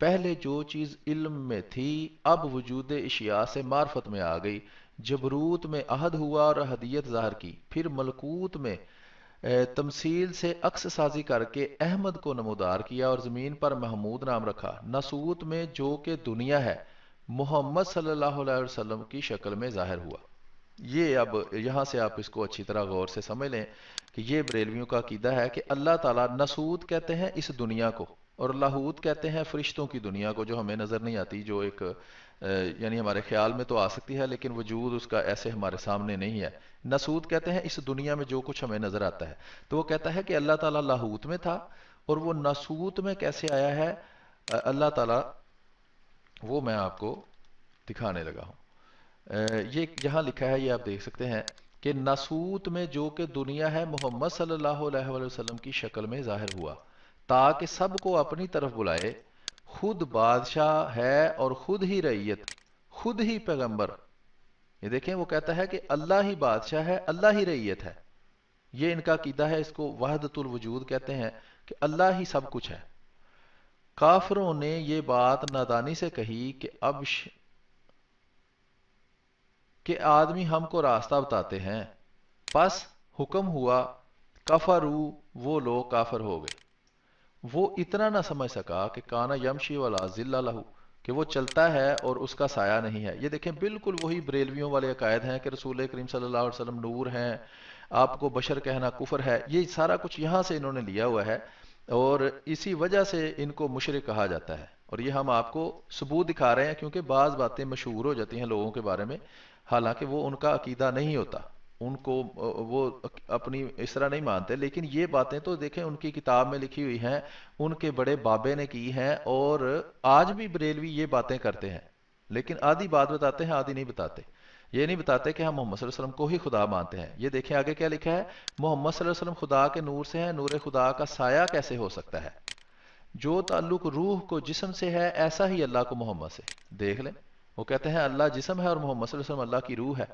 پہلے جو چیز علم میں تھی اب وجود اشیاء سے معرفت میں آ گئی، جبروت میں عہد ہوا اور احدیت ظاہر کی، پھر ملکوت میں تمثیل سے عکس سازی کر کے احمد کو نمودار کیا اور زمین پر محمود نام رکھا، ناسوت میں جو کہ دنیا ہے محمد صلی اللہ علیہ وسلم کی شکل میں ظاہر ہوا۔ یہ اب یہاں سے آپ اس کو اچھی طرح غور سے سمجھ لیں کہ یہ بریلویوں کا عقیدہ ہے کہ اللہ تعالیٰ، ناسوت کہتے ہیں اس دنیا کو، اور لاہوت کہتے ہیں فرشتوں کی دنیا کو جو ہمیں نظر نہیں آتی، جو ایک یعنی ہمارے خیال میں تو آ سکتی ہے لیکن وجود اس کا ایسے ہمارے سامنے نہیں ہے۔ ناسوت کہتے ہیں اس دنیا میں جو کچھ ہمیں نظر آتا ہے، تو وہ کہتا ہے کہ اللہ تعالیٰ لاہوت میں تھا اور وہ ناسوت میں کیسے آیا ہے اللہ تعالیٰ، وہ میں آپ کو دکھانے لگا ہوں۔ یہ یہاں لکھا ہے، یہ آپ دیکھ سکتے ہیں کہ ناسوت میں جو کہ دنیا ہے محمد صلی اللہ علیہ وآلہ وسلم کی شکل میں ظاہر ہوا تاکہ سب کو اپنی طرف بلائے، خود بادشاہ ہے اور خود ہی رعیت، خود ہی پیغمبر۔ یہ دیکھیں وہ کہتا ہے کہ اللہ ہی بادشاہ ہے، اللہ ہی رعیت ہے، یہ ان کا عقیدہ ہے، اس کو وحدت الوجود کہتے ہیں کہ اللہ ہی سب کچھ ہے۔ کافروں نے یہ بات نادانی سے کہی کہ کہ آدمی ہم کو راستہ بتاتے ہیں، پس حکم ہوا کفرو، وہ لوگ کافر ہو گئے۔ وہ اتنا نہ سمجھ سکا کہ کانا یمشی ولا ذل لہ، کہ وہ چلتا ہے اور اس کا سایہ نہیں ہے۔ یہ دیکھیں بالکل وہی بریلویوں والے عقائد ہیں کہ رسول کریم صلی اللہ علیہ وسلم نور ہیں، آپ کو بشر کہنا کفر ہے، یہ سارا کچھ یہاں سے انہوں نے لیا ہوا ہے اور اسی وجہ سے ان کو مشرک کہا جاتا ہے۔ اور یہ ہم آپ کو ثبوت دکھا رہے ہیں کیونکہ بعض باتیں مشہور ہو جاتی ہیں لوگوں کے بارے میں، حالانکہ وہ ان کا عقیدہ نہیں ہوتا، ان کو وہ اپنی اس طرح نہیں مانتے، لیکن یہ باتیں تو دیکھیں ان کی کتاب میں لکھی ہوئی ہیں، ان کے بڑے بابے نے کی ہیں، اور آج بھی بریلوی یہ باتیں کرتے ہیں، لیکن آدھی بات بتاتے ہیں آدھی نہیں بتاتے۔ یہ نہیں بتاتے کہ ہم محمد صلی اللہ علیہ وسلم کو ہی خدا مانتے ہیں۔ یہ دیکھیں آگے کیا لکھا ہے، محمد صلی اللہ علیہ وسلم خدا کے نور سے ہیں، نور خدا کا سایہ کیسے ہو سکتا ہے؟ جو تعلق روح کو جسم سے ہے ایسا ہی اللہ کو محمد سے۔ دیکھ لیں وہ کہتے ہیں اللہ جسم ہے اور محمد صلی اللہ علیہ وسلم اللہ کی روح ہے۔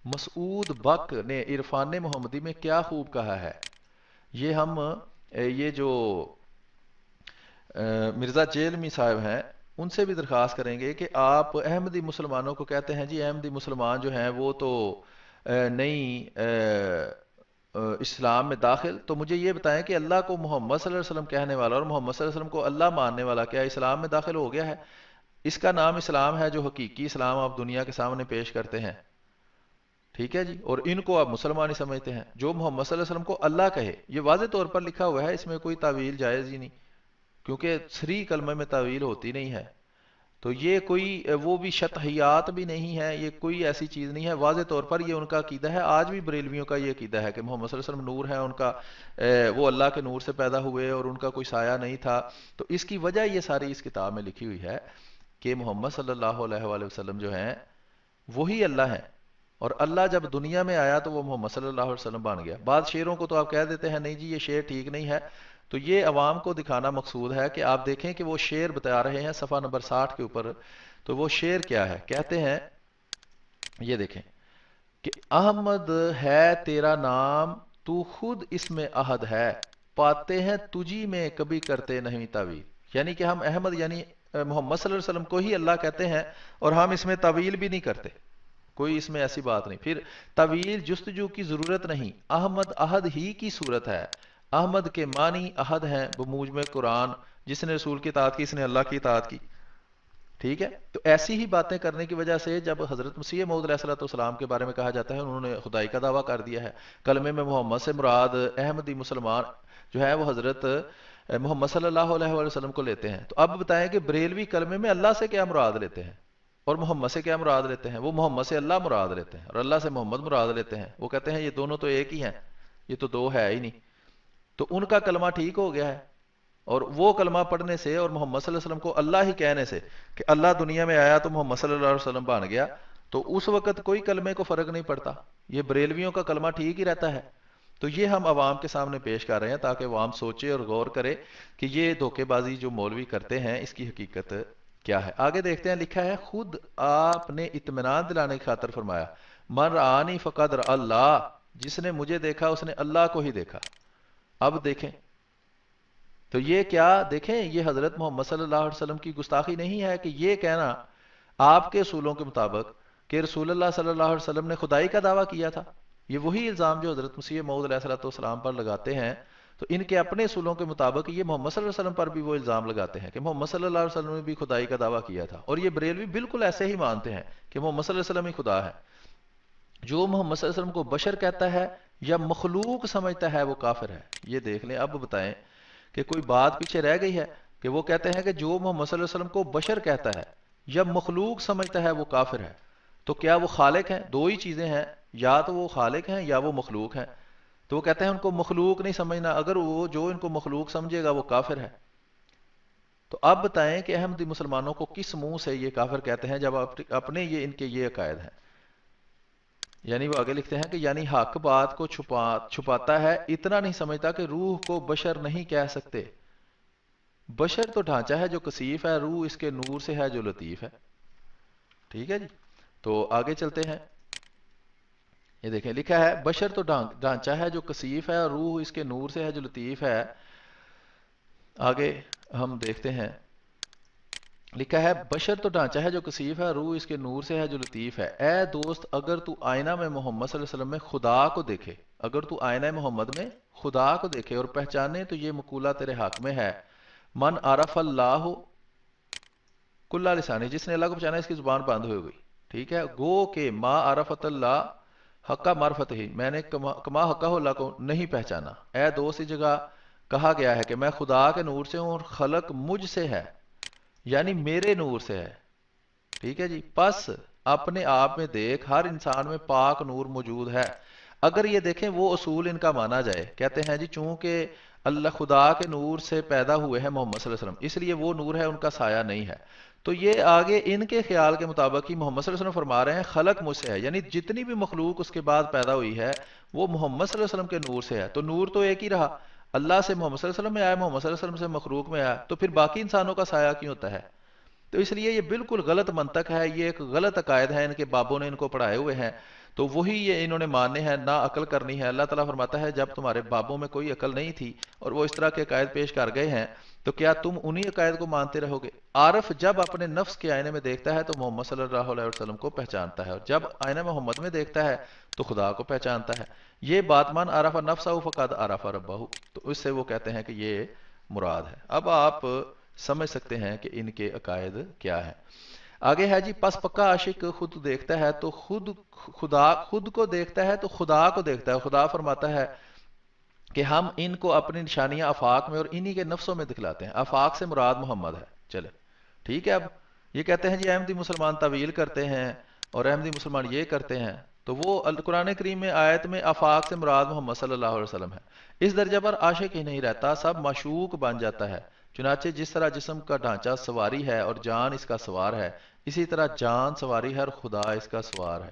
مسعود بک نے عرفان محمدی میں کیا خوب کہا ہے، یہ ہم یہ جو مرزا جیلمی صاحب ہیں ان سے بھی درخواست کریں گے کہ آپ احمدی مسلمانوں کو کہتے ہیں جی احمدی مسلمان جو ہیں وہ تو نہیں اسلام میں داخل، تو مجھے یہ بتائیں کہ اللہ کو محمد صلی اللہ علیہ وسلم کہنے والا اور محمد صلی اللہ علیہ وسلم کو اللہ ماننے والا کیا اسلام میں داخل ہو گیا ہے؟ اس کا نام اسلام ہے جو حقیقی اسلام آپ دنیا کے سامنے پیش کرتے ہیں، ٹھیک ہے جی، اور ان کو آپ مسلمان ہی سمجھتے ہیں۔ جو محمد صلی اللہ علیہ وسلم کو اللہ کہے، یہ واضح طور پر لکھا ہوا ہے، اس میں کوئی تعویل جائز ہی نہیں، کیونکہ صریح کلمہ میں تعویل ہوتی نہیں ہے، تو یہ کوئی وہ بھی شطحیات بھی نہیں ہے، یہ کوئی ایسی چیز نہیں ہے، واضح طور پر یہ ان کا عقیدہ ہے۔ آج بھی بریلویوں کا یہ عقیدہ ہے کہ محمد صلی اللہ علیہ وسلم نور ہے، ان کا وہ اللہ کے نور سے پیدا ہوئے اور ان کا کوئی سایہ نہیں تھا، تو اس کی وجہ یہ ساری اس کتاب میں لکھی ہوئی ہے کہ محمد صلی اللہ علیہ وآلہ وسلم جو ہیں وہی اللہ ہیں، اور اللہ جب دنیا میں آیا تو وہ محمد صلی اللہ علیہ وسلم بن گیا۔ بعض شعروں کو تو آپ کہہ دیتے ہیں نہیں جی یہ شعر ٹھیک نہیں ہے، تو یہ عوام کو دکھانا مقصود ہے کہ آپ دیکھیں کہ وہ شعر بتا رہے ہیں صفحہ نمبر 60 کے اوپر، تو وہ شعر کیا ہے، کہتے ہیں یہ دیکھیں کہ احمد ہے تیرا نام تو خود اس میں احد ہے، پاتے ہیں تجھی میں کبھی کرتے نہیں تعویل، یعنی کہ ہم احمد یعنی محمد صلی اللہ علیہ وسلم کو ہی اللہ کہتے ہیں اور ہم اس میں تعویل بھی نہیں کرتے، کوئی اس میں ایسی بات نہیں۔ پھر طویل جستجو کی ضرورت نہیں، احمد احد ہی کی صورت ہے، احمد کے معنی احد ہیں بموجب قرآن، جس نے رسول کی اطاعت کی اس نے اللہ کی اطاعت کی، ٹھیک ہے۔ تو ایسی ہی باتیں کرنے کی وجہ سے جب حضرت مسیح موعود علیہ الصلوۃ والسلام کے بارے میں کہا جاتا ہے انہوں نے خدائی کا دعویٰ کر دیا ہے، کلمے میں محمد سے مراد احمدی مسلمان جو ہے وہ حضرت محمد صلی اللہ علیہ وآلہ وسلم کو لیتے ہیں۔ تو اب بتائیں کہ بریلوی کلمے میں اللہ سے کیا مراد لیتے ہیں اور محمد سے کیا مراد لیتے ہیں؟ وہ محمد سے اللہ مراد لیتے ہیں اور اللہ سے محمد مراد لیتے ہیں، وہ کہتے ہیں یہ دونوں تو ایک ہی ہیں، یہ تو دو ہے ہی نہیں، تو ان کا کلمہ ٹھیک ہو گیا ہے، اور وہ کلمہ پڑھنے سے اور محمد صلی اللہ علیہ وسلم کو اللہ ہی کہنے سے کہ اللہ دنیا میں آیا تو محمد صلی اللہ علیہ وسلم بن گیا، تو اس وقت کوئی کلمے کو فرق نہیں پڑتا، یہ بریلویوں کا کلمہ ٹھیک ہی رہتا ہے۔ تو یہ ہم عوام کے سامنے پیش کر رہے ہیں تاکہ عوام سوچے اور غور کرے کہ یہ دھوکے بازی جو مولوی کرتے ہیں اس کی حقیقت کیا ہے۔ آگے دیکھتے ہیں، لکھا ہے خود آپ نے اطمینان دلانے کی خاطر فرمایا من رآنی فقد رأى اللہ، جس نے مجھے دیکھا اس نے اللہ کو ہی دیکھا۔ اب دیکھیں تو یہ کیا دیکھیں، یہ حضرت محمد صلی اللہ علیہ وسلم کی گستاخی نہیں ہے کہ یہ کہنا آپ کے اصولوں کے مطابق کہ رسول اللہ صلی اللہ علیہ وسلم نے خدائی کا دعویٰ کیا تھا؟ یہ وہی الزام جو حضرت مسیح موعود علیہ السلام پر لگاتے ہیں، تو ان کے اپنے اصولوں کے مطابق یہ محمد صلی اللہ علیہ وسلم پر بھی وہ الزام لگاتے ہیں کہ محمد صلی اللہ علیہ وسلم نے بھی خدائی کا دعویٰ کیا تھا، اور یہ بریلوی بالکل ایسے ہی مانتے ہیں کہ محمد صلی اللہ علیہ وسلم ہی خدا ہے۔ جو محمد صلی اللہ علیہ وسلم کو بشر کہتا ہے یا مخلوق سمجھتا ہے وہ کافر ہے۔ یہ دیکھ لیں، اب بتائیں کہ کوئی بات پیچھے رہ گئی ہے کہ وہ کہتے ہیں کہ جو محمد صلی اللہ علیہ وسلم کو بشر کہتا ہے یا مخلوق سمجھتا ہے وہ کافر ہے۔ تو کیا وہ خالق ہیں؟ دو ہی چیزیں ہیں، یا تو وہ خالق ہیں یا وہ مخلوق ہیں۔ تو وہ کہتے ہیں ان کو مخلوق نہیں سمجھنا، اگر وہ جو ان کو مخلوق سمجھے گا وہ کافر ہے۔ تو اب بتائیں کہ احمدی مسلمانوں کو کس منہ سے یہ کافر کہتے ہیں جب اپنے یہ ان کے یہ عقائد ہیں؟ یعنی وہ آگے لکھتے ہیں کہ یعنی حق بات کو چھپاتا ہے، اتنا نہیں سمجھتا کہ روح کو بشر نہیں کہہ سکتے۔ بشر تو ڈھانچہ ہے جو کثیف ہے، روح اس کے نور سے ہے جو لطیف ہے۔ ٹھیک ہے جی، تو آگے چلتے ہیں۔ یہ دیکھیں لکھا ہے بشر تو ڈھانچہ ہے جو کثیف ہے اور روح اس کے نور سے ہے جو لطیف ہے۔ آگے ہم دیکھتے ہیں، لکھا ہے بشر تو ڈھانچہ ہے جو کثیف ہے، روح اس کے نور سے ہے جو لطیف ہے۔ اے دوست، اگر تو آئینہ میں محمد صلی اللہ علیہ وسلم میں خدا کو دیکھے، اگر تو آئینہ محمد میں خدا کو دیکھے اور پہچانے تو یہ مقولہ تیرے حق میں ہے، من عرف اللہ کلّا لسانی، جس نے اللہ کو پہچانا اس کی زبان بند ہو گئی۔ ٹھیک ہے، گو کہ ما عرفت اللہ حقہ معرفت ہی، میں نے کما حقہ اللہ کو نہیں پہچانا۔ اے دوست، اس جگہ کہا گیا ہے کہ میں خدا کے نور سے ہوں اور خلق مجھ سے ہے، یعنی میرے نور سے ہے۔ ٹھیک ہے جی، پس اپنے آپ میں دیکھ، ہر انسان میں پاک نور موجود ہے۔ اگر یہ دیکھیں وہ اصول ان کا مانا جائے، کہتے ہیں جی چونکہ اللہ خدا کے نور سے پیدا ہوئے ہیں محمد صلی اللہ علیہ وسلم، اس لیے وہ نور ہے، ان کا سایہ نہیں ہے۔ تو یہ آگے ان کے خیال کے مطابق ہی محمد صلی اللہ علیہ وسلم فرما رہے ہیں خلق مجھ سے ہے، یعنی جتنی بھی مخلوق اس کے بعد پیدا ہوئی ہے وہ محمد صلی اللہ علیہ وسلم کے نور سے ہے۔ تو نور تو ایک ہی رہا، اللہ سے محمد صلی اللہ علیہ وسلم میں آیا، محمد صلی اللہ علیہ وسلم سے مخلوق میں آیا، تو پھر باقی انسانوں کا سایہ کیوں ہوتا ہے؟ تو اس لیے یہ بالکل غلط منطق ہے، یہ ایک غلط عقائد ہے، ان کے بابوں نے ان کو پڑھائے ہوئے ہیں، تو وہی یہ انہوں نے ماننے ہیں، نہ عقل کرنی ہے۔ اللہ تعالیٰ فرماتا ہے جب تمہارے بابوں میں کوئی عقل نہیں تھی اور وہ اس طرح کے عقائد پیش کر گئے ہیں تو کیا تم انہی عقائد کو مانتے رہو گے؟ عارف جب اپنے نفس کے آئینے میں دیکھتا ہے تو محمد صلی اللہ علیہ وسلم کو پہچانتا ہے، اور جب آئینہ محمد میں دیکھتا ہے تو خدا کو پہچانتا ہے۔ یہ بات من عرف نفسہ فقد عرف ربہ، تو اس سے وہ کہتے ہیں کہ یہ مراد ہے۔ اب آپ سمجھ سکتے ہیں کہ ان کے عقائد کیا ہیں۔ آگے ہے جی، پس پکا عاشق خود دیکھتا ہے تو خود کو دیکھتا ہے تو خدا کو دیکھتا ہے۔ خدا فرماتا ہے کہ ہم ان کو اپنی نشانیاں آفاق میں اور انہی کے نفسوں میں دکھلاتے ہیں۔ آفاق سے مراد محمد ہے۔ چلے ٹھیک ہے، اب یہ کہتے ہیں جی احمدی مسلمان تعویل کرتے ہیں اور احمدی مسلمان یہ کرتے ہیں، تو وہ قرآن کریم میں آیت میں آفاق سے مراد محمد صلی اللہ علیہ وسلم ہے۔ اس درجہ پر عاشق ہی نہیں رہتا، سب معشوق بن جاتا ہے۔ چنانچہ جس طرح جسم کا ڈھانچہ سواری ہے اور جان اس کا سوار ہے، اسی طرح جان سواری ہے اور خدا اس کا سوار ہے۔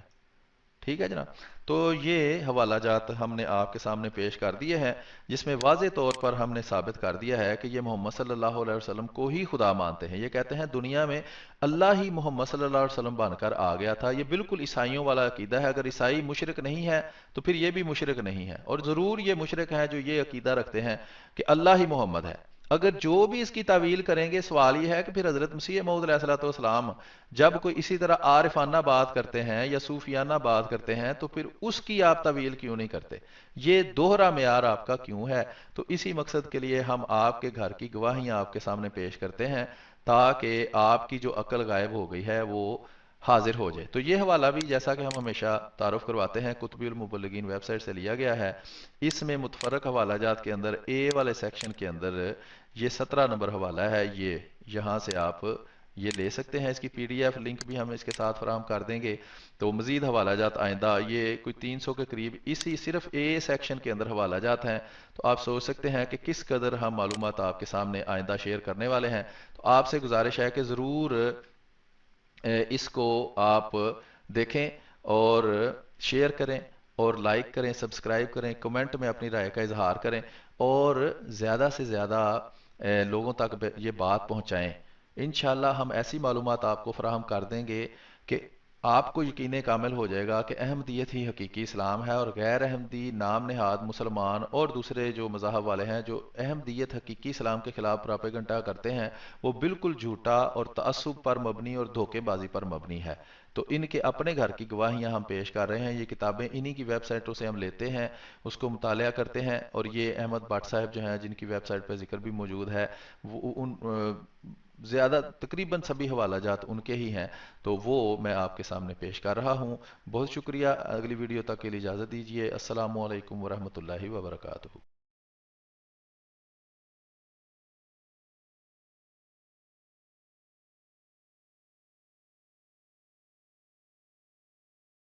ٹھیک ہے جناب، تو یہ حوالہ جات ہم نے آپ کے سامنے پیش کر دیے ہیں، جس میں واضح طور پر ہم نے ثابت کر دیا ہے کہ یہ محمد صلی اللہ علیہ وسلم کو ہی خدا مانتے ہیں۔ یہ کہتے ہیں دنیا میں اللہ ہی محمد صلی اللہ علیہ وسلم بن کر آ گیا تھا۔ یہ بالکل عیسائیوں والا عقیدہ ہے، اگر عیسائی مشرک نہیں ہے تو پھر یہ بھی مشرک نہیں ہے، اور ضرور یہ مشرک ہیں جو یہ عقیدہ رکھتے ہیں کہ اللہ ہی محمد ہے۔ اگر جو بھی اس کی تعویل کریں گے، سوال یہ ہے کہ پھر حضرت مسیح موعود علیہ السلام جب کوئی اسی طرح عارفانہ بات کرتے ہیں یا صوفیانہ بات کرتے ہیں تو پھر اس کی آپ تعویل کیوں نہیں کرتے؟ یہ دوہرا معیار آپ کا کیوں ہے؟ تو اسی مقصد کے لیے ہم آپ کے گھر کی گواہیاں آپ کے سامنے پیش کرتے ہیں تاکہ آپ کی جو عقل غائب ہو گئی ہے وہ حاضر ہو جائے۔ تو یہ حوالہ بھی جیسا کہ ہم ہمیشہ تعارف کرواتے ہیں قطبی المبلغین ویب سائٹ سے لیا گیا ہے۔ اس میں متفرق حوالہ جات کے اندر اے والے سیکشن کے اندر یہ 17 نمبر حوالہ ہے، یہ یہاں سے آپ یہ لے سکتے ہیں۔ اس کی پی ڈی ایف لنک بھی ہم اس کے ساتھ فراہم کر دیں گے۔ تو مزید حوالہ جات آئندہ یہ کوئی 300 کے قریب اسی صرف اے سیکشن کے اندر حوالہ جات ہیں، تو آپ سوچ سکتے ہیں کہ کس قدر ہم معلومات آپ کے سامنے آئندہ شیئر کرنے والے ہیں۔ تو آپ سے گزارش ہے کہ ضرور اس کو آپ دیکھیں اور شیئر کریں اور لائک کریں، سبسکرائب کریں، کمنٹ میں اپنی رائے کا اظہار کریں اور زیادہ سے زیادہ لوگوں تک یہ بات پہنچائیں۔ انشاءاللہ ہم ایسی معلومات آپ کو فراہم کر دیں گے کہ آپ کو یقین کامل ہو جائے گا کہ احمدیت ہی حقیقی اسلام ہے، اور غیر احمدی نام نہاد مسلمان اور دوسرے جو مذاہب والے ہیں جو احمدیت حقیقی اسلام کے خلاف پراپیگنڈا کرتے ہیں، وہ بالکل جھوٹا اور تعصب پر مبنی اور دھوکے بازی پر مبنی ہے۔ تو ان کے اپنے گھر کی گواہیاں ہم پیش کر رہے ہیں، یہ کتابیں انہی کی ویب سائٹوں سے ہم لیتے ہیں، اس کو مطالعہ کرتے ہیں، اور یہ احمد بٹ صاحب جو ہیں جن کی ویب سائٹ پہ ذکر بھی موجود ہے، وہ ان زیادہ تقریباً سبھی حوالہ جات ان کے ہی ہیں، تو وہ میں آپ کے سامنے پیش کر رہا ہوں۔ بہت شکریہ، اگلی ویڈیو تک کے لیے اجازت دیجیے۔ السلام علیکم ورحمۃ اللہ وبرکاتہ۔